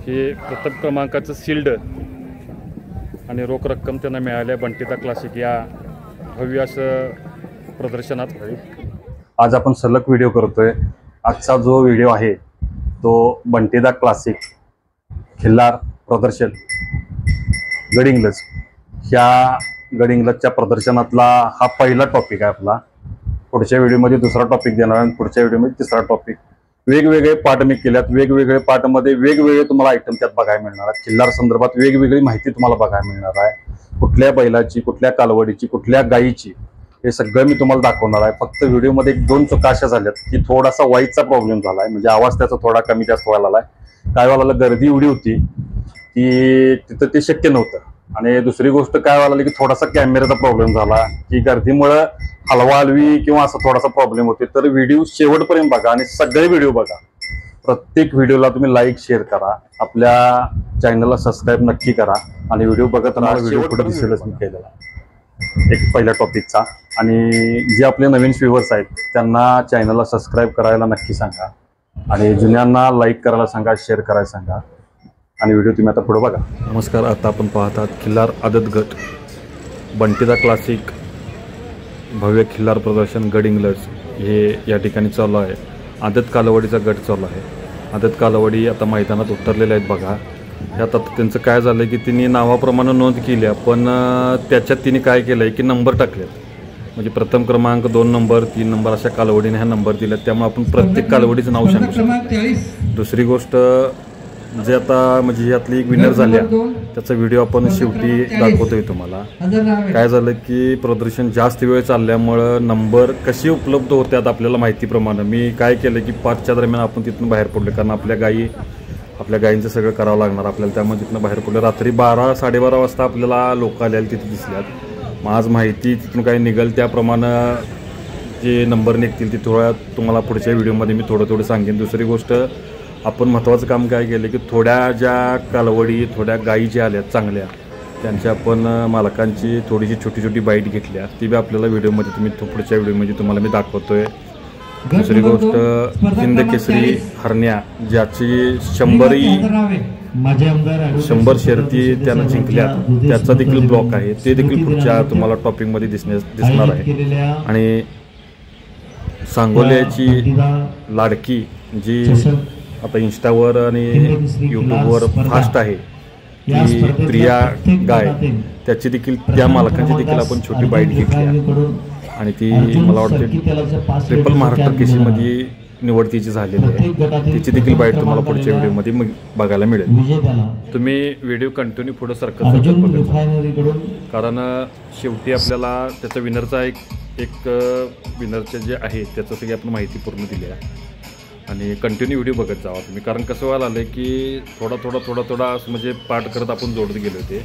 हे प्रथम क्रमांकाचं शिल्ड आणि रोख रक्कम त्यांना मिळाल्या बंटीदा क्लासिक या भव्य असं प्रदर्शनात. आज आपण सलग व्हिडिओ करतोय. आजचा जो व्हिडिओ आहे तो बंटीदा क्लासिक खिल्लार प्रदर्शन गडिंग्लज ह्या गडिंग्लजच्या प्रदर्शनातला हा पहिला टॉपिक आहे आपला. पुढच्या व्हिडिओमध्ये दुसरा टॉपिक देणार आणि पुढच्या व्हिडिओमध्ये तिसरा टॉपिक. वेगवेगळे पार्ट मी केल्यात. वेगवेगळे पार्टमध्ये वेगवेगळे तुम्हाला आयटम त्यात बघायला मिळणार आहेत. खिल्लार संदर्भात वेगवेगळी माहिती तुम्हाला बघायला मिळणार आहे. कुठल्या बैलाची, कुठल्या कालवडीची, कुठल्या गायीची, हे सगळं मी तुम्हाला दाखवणार आहे. फक्त व्हिडिओमध्ये एक दोन चुका अशा झाल्यात की थोडासा व्हाईसचा प्रॉब्लेम झाला आहे, म्हणजे आवाज त्याचा थोडा कमी जास्त व्हायला लागला आहे. काय व्हायला गर्दी एवढी होती की तिथं ते शक्य नव्हतं. आणि दुसरी गोष्ट काय व्हायला लागली की थोडासा कॅमेऱ्याचा प्रॉब्लेम झाला की गर्दीमुळं हलवाहलवी किंवा असा थोडासा प्रॉब्लेम होते. तर व्हिडिओ शेवटपर्यंत बघा आणि सगळे व्हिडिओ बघा. प्रत्येक व्हिडिओला तुम्ही लाईक शेअर करा, आपल्या चॅनलला सबस्क्राईब नक्की करा आणि व्हिडिओ बघत राहा. व्हिडिओ पुढे दिसेलच मी केलेला एक पहिल्या टॉपिकचा. आणि जे आपले नवीन व्ह्यूअर्स आहेत त्यांना चॅनलला सबस्क्राईब करायला नक्की सांगा आणि जुन्यांना लाईक करायला सांगा, शेअर करायला सांगा आणि व्हिडिओ तुम्ही आता पुढे बघा. नमस्कार. आता आपण पाहतात खिल्लार आदत गट बंटीदा क्लासिक भव्य खिल्लार प्रदर्शन गडिंग्लज हे या ठिकाणी चालू आहे. आदत कालवडीचा गट चालू आहे. आदत कालवडी आता मैदानात उतरलेल्या आहेत बघा. ह्यात आता त्यांचं काय झालं की तिने नावाप्रमाणे नोंद केली, पण त्याच्यात तिने काय केलं आहे की नंबर टाकलेत. म्हणजे प्रथम क्रमांक, 2 नंबर, 3 नंबर अशा कालवडीने ह्या नंबर दिलेत. त्यामुळे आपण प्रत्येक कालवडीचं नाव सांगू शकतो. दुसरी गोष्ट जे आता म्हणजे यातली एक विनर झाल्या त्याचा व्हिडिओ आपण शेवटी दाखवतोय तुम्हाला. काय झालं की प्रदर्शन जास्त वेळ चालल्यामुळं नंबर कशी उपलब्ध होत्यात आपल्याला माहितीप्रमाणे मी काय केलं की 5च्या दरम्यान आपण तिथून बाहेर पडलो, कारण आपल्या गायींचं सगळं करावं लागणार आपल्याला. त्यामुळे तिथून बाहेर पडलं. रात्री 12-12:30 वाजता आपल्याला लोक आलेले तिथे दिसल्यात. मग आज माहिती तिथून काही निघेल त्याप्रमाणे जे नंबर निघतील ते थोड्या तुम्हाला पुढच्या व्हिडिओमध्ये मी थोडं सांगेन. दुसरी गोष्ट आपण महत्त्वाचं काम काय केलं की थोड्या ज्या कालवडी, थोड्या गायी ज्या आल्यात चांगल्या त्यांच्या आपण मालकांची थोडीशी छोटी बाईट घेतल्या. ती बी आपल्याला व्हिडिओमध्ये पुढच्या व्हिडिओमध्ये तुम्हाला मी दाखवतोय. दुसरी गोष्ट हिंद केसरी हरण्या ज्याची 100 शर्ती त्यानं जिंकल्या त्याचा देखील ब्लॉक आहे. ते देखील पुढच्या तुम्हाला टॉपिकमध्ये दिसणार आहे. आणि सांगोल्याची लाडकी जी आता इंस्टावर आणि यूट्यूबवर फास्ट आहे ती प्रिया गाय, त्याची देखील त्या मालकांची देखील आपण छोटी बाईट घेतली आणि ती मला वाटते ट्रिपल महाराष्ट्र केसीमध्ये निवडतीची झालेली आहे. तिची देखील बाईट तुम्हाला पुढच्या व्हिडिओमध्ये बघायला मिळेल. तुम्ही व्हिडिओ कंटिन्यू पुढे सरकत बघा, कारण शेवटी आपल्याला त्याचा विनरचा एक विनरचे जे आहे त्याचं सगळी आपण माहिती पूर्ण दिली आहे. आणि कंटिन्यू व्हिडिओ बघत जावा तुम्ही, कारण कसं व्हायला आलं की थोडा असं म्हणजे पार्ट करत आपण जोडत गेले होते.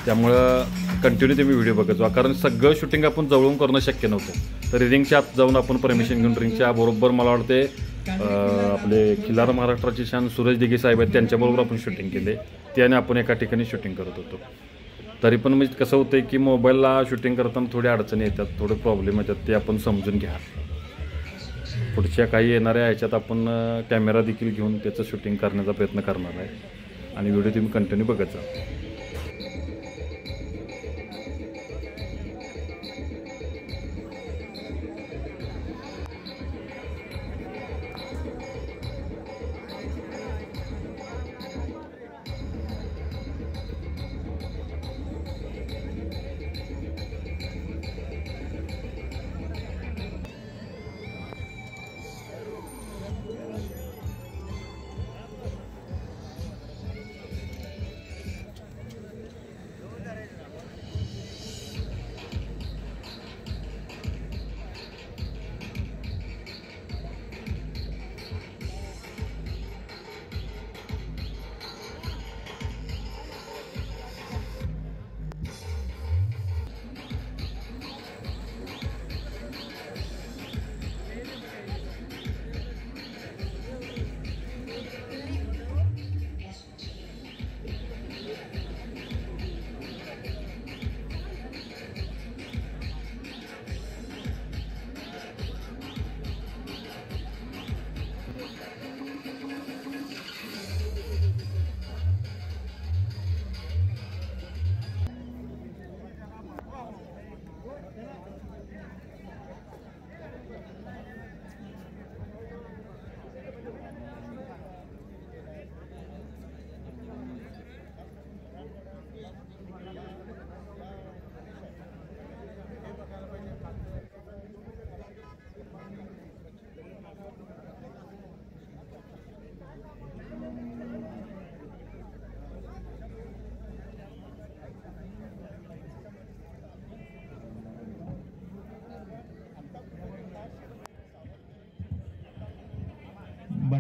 त्यामुळं कंटिन्यू तुम्ही व्हिडिओ बघत जावा, कारण सगळं शूटिंग आपण जवळून करणं शक्य नव्हतं. तर रिंगच्या आत जाऊन आपण परमिशन घेऊन रिंगच्या बरोबर मला वाटते आपले खिल्लार महाराष्ट्राचे शान सूरज दिघे साहेब आहेत त्यांच्याबरोबर आपण शूटिंग केले. त्याने आपण एका ठिकाणी शूटिंग करत होतो. तरी पण म्हणजे कसं होतं की मोबाईलला शूटिंग करताना थोड्या अडचणी येतात, थोडे प्रॉब्लेम येतात, ते आपण समजून घ्या. पुढच्या काही येणाऱ्या ह्याच्यात आपण कॅमेरा देखील घेऊन त्याचं शूटिंग करण्याचा प्रयत्न करणार आहे आणि व्हिडिओ तुम्ही कंटिन्यू बघत जा.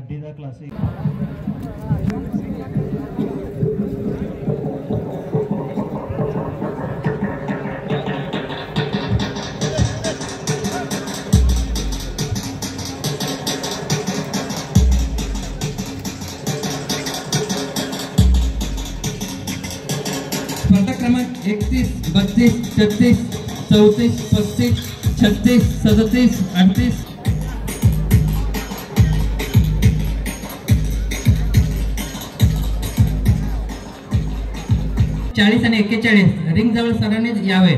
बंटीदा क्लासिक। स्पर्धा क्रमांक 31, 32, 33, 34, 35, 36, 37, 38। 40 आणि 41 रिंग जवळ सरांनी यावे।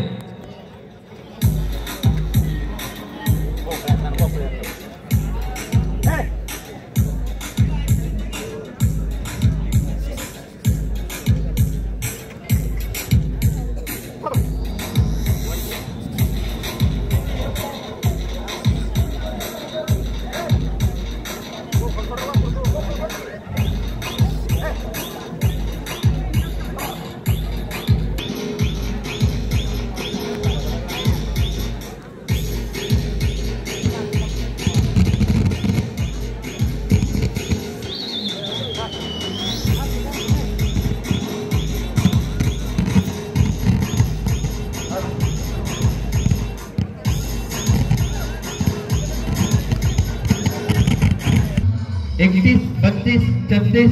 एकतीस, 32, 33,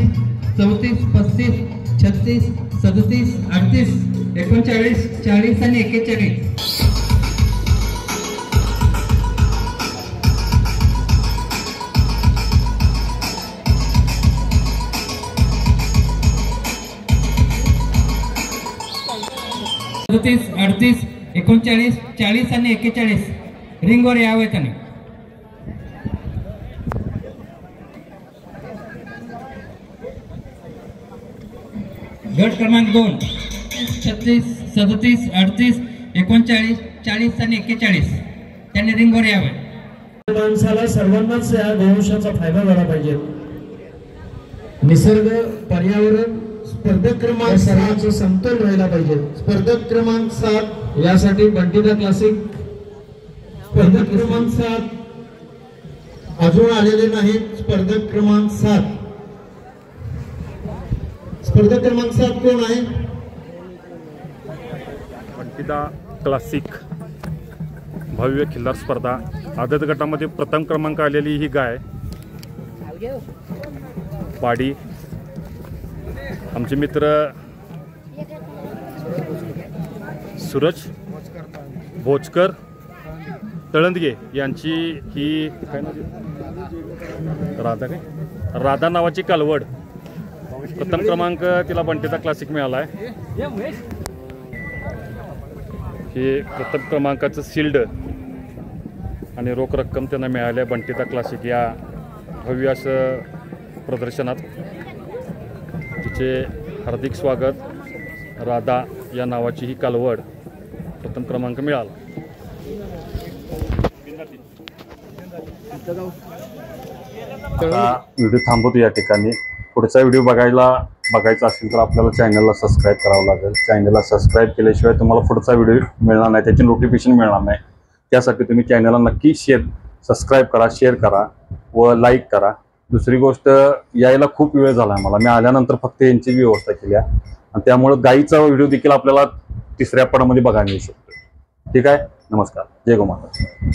34, 35, 36, 37, 38, 39, 40 आणि 41। सदतीस, 38, 39, 40 आणि 41 रिंगवर यावे त्याने। गट क्रमांक 2, 36, 37, 38, 39, 40 आणि 41 त्यांनी रिंगवर यावे। माणसाला सर्वांनाच या गोवंशाचा फायदा झाला पाहिजे। निसर्ग, पर्यावरण, स्पर्धक क्रमांक सर्वांचं समतोल व्हायला पाहिजे। स्पर्धक क्रमांक 7 यासाठी बंटीदा क्लासिक स्पर्धक क्रमांक 7 अजून आलेले नाहीत। स्पर्धक क्रमांक 7 स्पर्धक क्रमांक 7 कोण आहे? बंटीदा क्लासिक भव्य खिल्लार स्पर्धा आदत गटामध्ये प्रथम क्रमांक आलेली ही गाय पाडी। आमचे मित्र सूरज भोजकर तळंदगे यांची ही काय नाव? राधा नावाची कालवड प्रथम क्रमांक तिला बंटीदा क्लासिक मिळाला आहे। हे प्रथम क्रमांकाचं शिल्ड आणि रोख रक्कम त्यांना मिळाल्या बंटीदा क्लासिक या भव्य असं प्रदर्शनात। तिचे हार्दिक स्वागत। राधा या नावाची ही कालवड प्रथम क्रमांक मिळाला। व्हिडिओ थांबवतो या ठिकाणी। पुढचा व्हिडिओ बघायचा असेल तर आपल्याला चॅनलला सबस्क्राईब करावं लागेल। चॅनलला सबस्क्राईब केल्याशिवाय तुम्हाला पुढचा व्हिडिओ मिळणार नाही, त्याची नोटिफिकेशन मिळणार नाही। त्यासाठी तुम्ही चॅनलला नक्की सबस्क्राईब करा, शेअर करा व लाईक करा। दुसरी गोष्ट, यायला खूप वेळ झाला मला, मी आल्यानंतर फक्त यांची व्यवस्था केली आहे आणि त्यामुळे गाईचा व्हिडिओ देखील आपल्याला तिसऱ्या पडामध्ये बघायला मिळू शकतो। ठीक आहे, नमस्कार, जय गो माता।